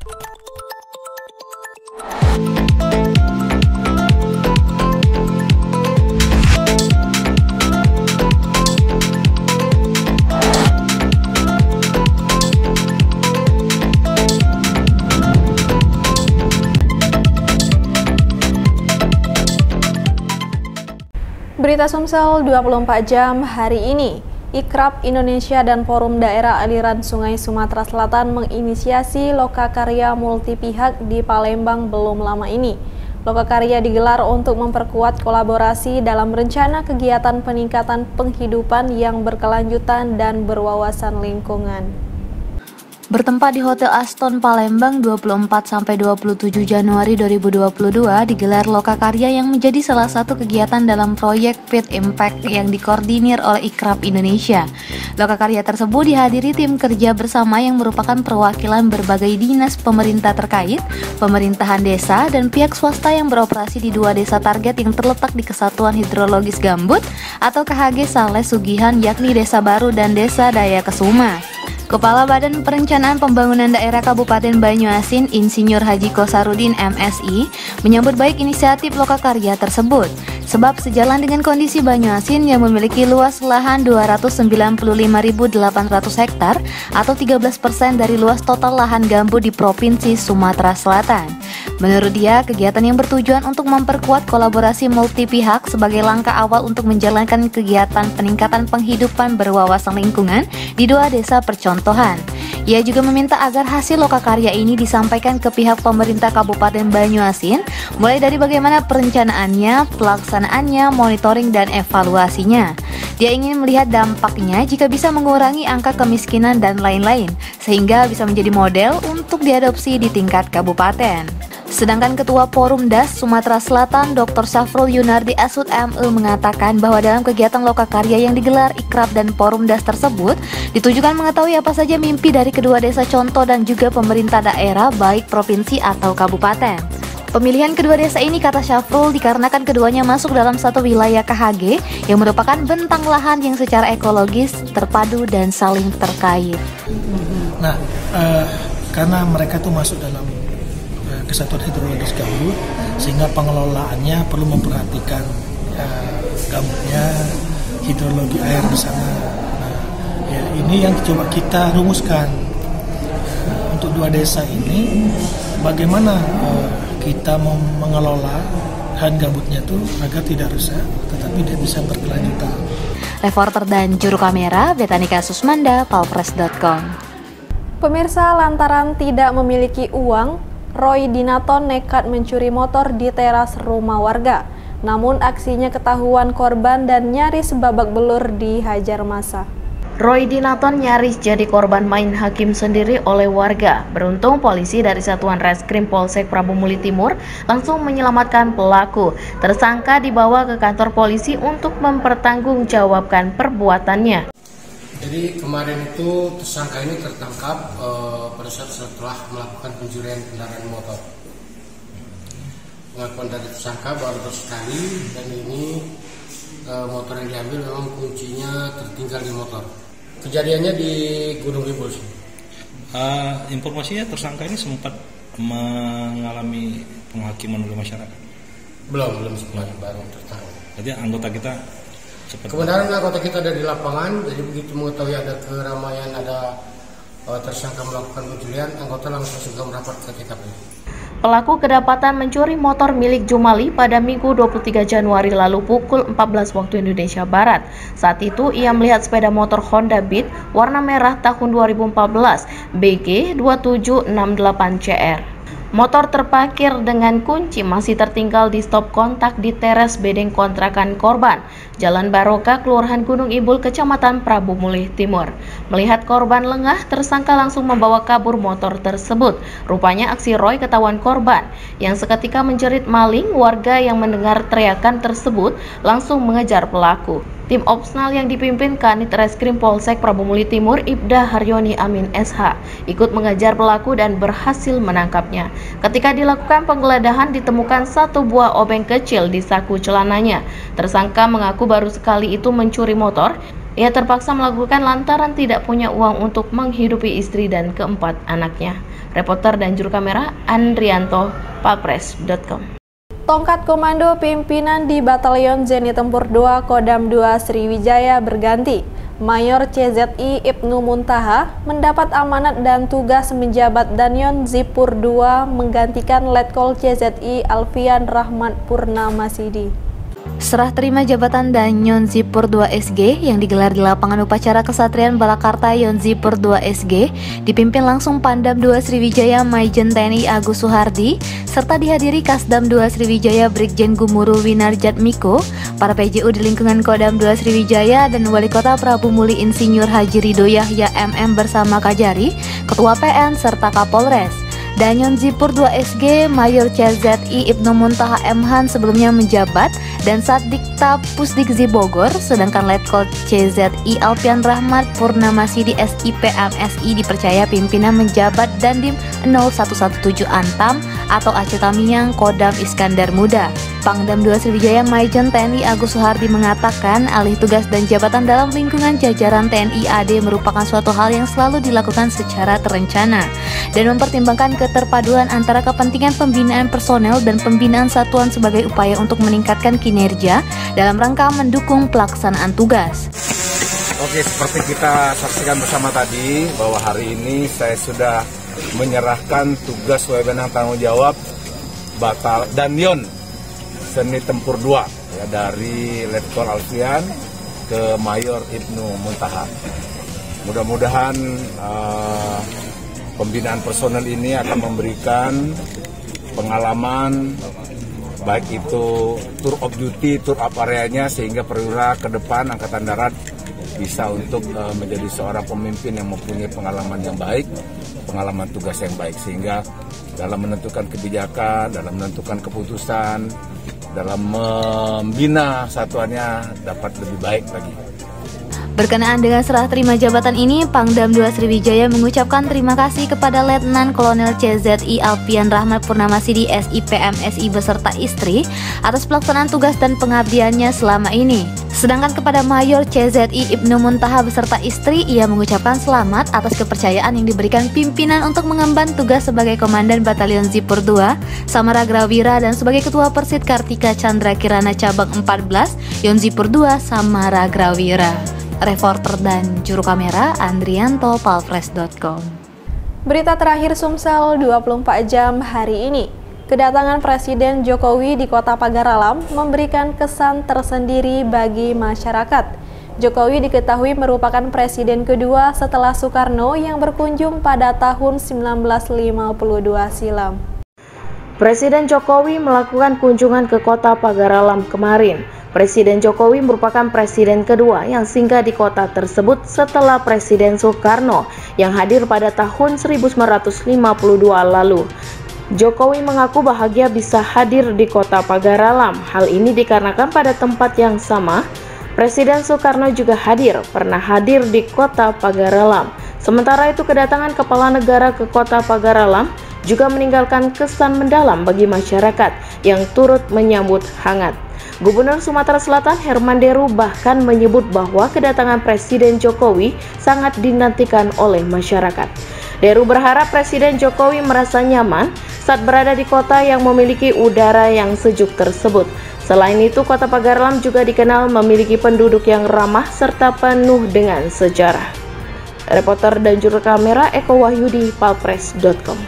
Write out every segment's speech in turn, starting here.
Berita Sumsel 24 jam hari ini, Ikrab Indonesia dan Forum Daerah Aliran Sungai Sumatera Selatan menginisiasi lokakarya multipihak di Palembang belum lama ini. Lokakarya digelar untuk memperkuat kolaborasi dalam rencana kegiatan peningkatan penghidupan yang berkelanjutan dan berwawasan lingkungan. Bertempat di Hotel Aston Palembang 24-27 Januari 2022 digelar lokakarya yang menjadi salah satu kegiatan dalam proyek Fit Impact yang dikoordinir oleh Ikrab Indonesia. Lokakarya tersebut dihadiri tim kerja bersama yang merupakan perwakilan berbagai dinas pemerintah terkait, pemerintahan desa, dan pihak swasta yang beroperasi di dua desa target yang terletak di Kesatuan Hidrologis Gambut atau KHG Saleh Sugihan, yakni Desa Baru dan Desa Daya Kesuma. Kepala Badan Perencanaan Pembangunan Daerah Kabupaten Banyuasin, Insinyur Haji Kosarudin MSI, menyambut baik inisiatif lokakarya tersebut. Sebab sejalan dengan kondisi Banyuasin yang memiliki luas lahan 295.800 hektar atau 13% dari luas total lahan gambut di Provinsi Sumatera Selatan. Menurut dia, kegiatan yang bertujuan untuk memperkuat kolaborasi multi pihak sebagai langkah awal untuk menjalankan kegiatan peningkatan penghidupan berwawasan lingkungan di dua desa percontohan. Ia juga meminta agar hasil lokakarya ini disampaikan ke pihak pemerintah Kabupaten Banyuasin, mulai dari bagaimana perencanaannya, pelaksanaannya, monitoring, dan evaluasinya. Dia ingin melihat dampaknya jika bisa mengurangi angka kemiskinan dan lain-lain, sehingga bisa menjadi model untuk diadopsi di tingkat kabupaten. Sedangkan Ketua Forum DAS Sumatera Selatan Dr. Syafrul Yunardi Asud ME mengatakan bahwa dalam kegiatan lokakarya yang digelar Ikrab dan Forum DAS tersebut ditujukan mengetahui apa saja mimpi dari kedua desa contoh dan juga pemerintah daerah baik provinsi atau kabupaten. Pemilihan kedua desa ini, kata Syafrul, dikarenakan keduanya masuk dalam satu wilayah KHG yang merupakan bentang lahan yang secara ekologis terpadu dan saling terkait. Nah, karena mereka tuh masuk dalam Kesatuan Hidrologis Gambut, sehingga pengelolaannya perlu memperhatikan gambutnya, hidrologi air di sana. Nah, ya, ini yang coba kita rumuskan untuk dua desa ini, bagaimana kita mengelola lahan gambutnya itu agar tidak rusak, tetapi dia bisa berkelanjutan. Reporter dan juru kamera Betanika Susmanda, palpres.com. Pemirsa, lantaran tidak memiliki uang, Roy Dinaton nekat mencuri motor di teras rumah warga. Namun aksinya ketahuan korban dan nyaris babak belur dihajar massa. Roy Dinaton nyaris jadi korban main hakim sendiri oleh warga. Beruntung polisi dari Satuan Reskrim Polsek Prabu Muli Timur langsung menyelamatkan pelaku. Tersangka dibawa ke kantor polisi untuk mempertanggungjawabkan perbuatannya. Jadi kemarin itu tersangka ini tertangkap pada saat setelah melakukan pencurian kendaraan motor. Pengakuan dari tersangka baru sekali, dan ini motor yang diambil memang kuncinya tertinggal di motor. Kejadiannya di Gunung Kidul. Informasinya tersangka ini sempat mengalami penghakiman oleh masyarakat. Belum sempat, baru tertangkap. Jadi anggota kita kebenaran anggota kita ada di lapangan, jadi begitu mengetahui ada keramaian, ada tersangka melakukan pencurian, anggota langsung segera merapat ke TKP. Pelaku kedapatan mencuri motor milik Jumali pada Minggu 23 Januari lalu pukul 14 waktu Indonesia Barat. Saat itu ia melihat sepeda motor Honda Beat warna merah tahun 2014 BG 2768CR. Motor terparkir dengan kunci masih tertinggal di stop kontak di teras bedeng kontrakan korban, Jalan Baroka, Kelurahan Gunung Ibul, Kecamatan Prabu Muli Timur. Melihat korban lengah, tersangka langsung membawa kabur motor tersebut. Rupanya aksi Roy ketahuan korban, yang seketika menjerit maling. Warga yang mendengar teriakan tersebut langsung mengejar pelaku. Tim Opsnal yang dipimpin Kanit Reskrim Polsek Prabu Muli Timur Ibda Haryoni Amin SH ikut mengejar pelaku dan berhasil menangkapnya. Ketika dilakukan penggeledahan ditemukan satu buah obeng kecil di saku celananya. Tersangka mengaku baru sekali itu mencuri motor Ia terpaksa melakukan lantaran tidak punya uang untuk menghidupi istri dan keempat anaknya. Reporter dan juru kamera Andrianto, palpres.com. Tongkat komando pimpinan di Batalion Zeni Tempur 2 Kodam 2 Sriwijaya berganti. Mayor CZI Ibnu Muntaha mendapat amanat dan tugas menjabat Danyon Zipur 2 menggantikan Letkol CZI Alfian Rahmat Purnamasidi. Serah terima jabatan Danyon Zipur 2 SG yang digelar di lapangan upacara Kesatrian Balakarta Yon Zipur 2 SG dipimpin langsung Pangdam 2 Sriwijaya Maijen TNI Agus Suhardi serta dihadiri Kasdam 2 Sriwijaya Brigjen Gumuru Winarjat Miko, para PJU di lingkungan Kodam 2 Sriwijaya dan Wali Kota Prabu Muli Insinyur Haji Ridho Yahya MM bersama Kajari, Ketua PN serta Kapolres. Danyon Zipur 2 SG Mayor CZI Ibnu Muntaha M.Han sebelumnya menjabat dan Satdikta Pusdikzi Bogor, sedangkan Letkol CZI Alfian Rahmat Purnamasidi SIP MSI dipercaya pimpinan menjabat Dandim 0117 Antam atau Aceh Tamiang Kodam Iskandar Muda. Pangdam 2 Sriwijaya Maijen TNI Agus Suhardi mengatakan alih tugas dan jabatan dalam lingkungan jajaran TNI AD merupakan suatu hal yang selalu dilakukan secara terencana dan mempertimbangkan keterpaduan antara kepentingan pembinaan personel dan pembinaan satuan sebagai upaya untuk meningkatkan kinerja dalam rangka mendukung pelaksanaan tugas. Oke, seperti kita saksikan bersama tadi bahwa hari ini saya sudah menyerahkan tugas wewenang tanggung jawab Danyon Zeni Tempur 2 ya, dari Letkol Alfian ke Mayor Ibnu Muntaha. Mudah-mudahan pembinaan personel ini akan memberikan pengalaman baik itu tour of duty, tour of area-nya, sehingga perwira ke depan Angkatan Darat bisa untuk menjadi seorang pemimpin yang mempunyai pengalaman yang baik, pengalaman tugas yang baik, sehingga dalam menentukan kebijakan, dalam menentukan keputusan, dalam membina satuannya dapat lebih baik lagi. Berkenaan dengan serah terima jabatan ini, Pangdam 2 Sriwijaya mengucapkan terima kasih kepada Letnan Kolonel CZI Alfian Rahmat Purnamasidi SIP MSI beserta istri atas pelaksanaan tugas dan pengabdiannya selama ini. Sedangkan kepada Mayor CZI Ibnu Muntaha beserta istri, ia mengucapkan selamat atas kepercayaan yang diberikan pimpinan untuk mengemban tugas sebagai Komandan Batalion Zipur 2 Samara Grawira dan sebagai Ketua Persit Kartika Chandra Kirana Cabang 14 Yon Zipur 2 Samara Grawira. Reporter dan juru kamera Andrianto, palpres.com. Berita terakhir Sumsel 24 jam hari ini. Kedatangan Presiden Jokowi di Kota Pagar Alam memberikan kesan tersendiri bagi masyarakat. Jokowi diketahui merupakan presiden kedua setelah Soekarno yang berkunjung pada tahun 1952 silam. Presiden Jokowi melakukan kunjungan ke Kota Pagar Alam kemarin. Presiden Jokowi merupakan presiden kedua yang singgah di kota tersebut setelah Presiden Soekarno yang hadir pada tahun 1952 lalu. Jokowi mengaku bahagia bisa hadir di Kota Pagar Alam. Hal ini dikarenakan pada tempat yang sama, Presiden Soekarno juga pernah hadir di Kota Pagar Alam. Sementara itu, kedatangan kepala negara ke Kota Pagar Alam juga meninggalkan kesan mendalam bagi masyarakat yang turut menyambut hangat. Gubernur Sumatera Selatan Herman Deru bahkan menyebut bahwa kedatangan Presiden Jokowi sangat dinantikan oleh masyarakat. Deru berharap Presiden Jokowi merasa nyaman saat berada di kota yang memiliki udara yang sejuk tersebut. Selain itu, Kota Pagar Alam juga dikenal memiliki penduduk yang ramah serta penuh dengan sejarah. Reporter dan juru kamera Eko Wahyudi, palpres.com.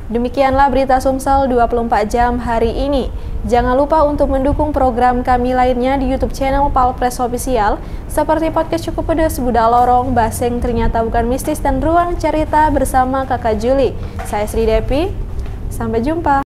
Demikianlah berita Sumsel 24 jam hari ini. Jangan lupa untuk mendukung program kami lainnya di YouTube channel Palpres Official seperti podcast Cukup Pedes, Budak Lorong, Baseng Ternyata Bukan Mistis, dan Ruang Cerita bersama Kakak Juli. Saya Sri Depi, sampai jumpa.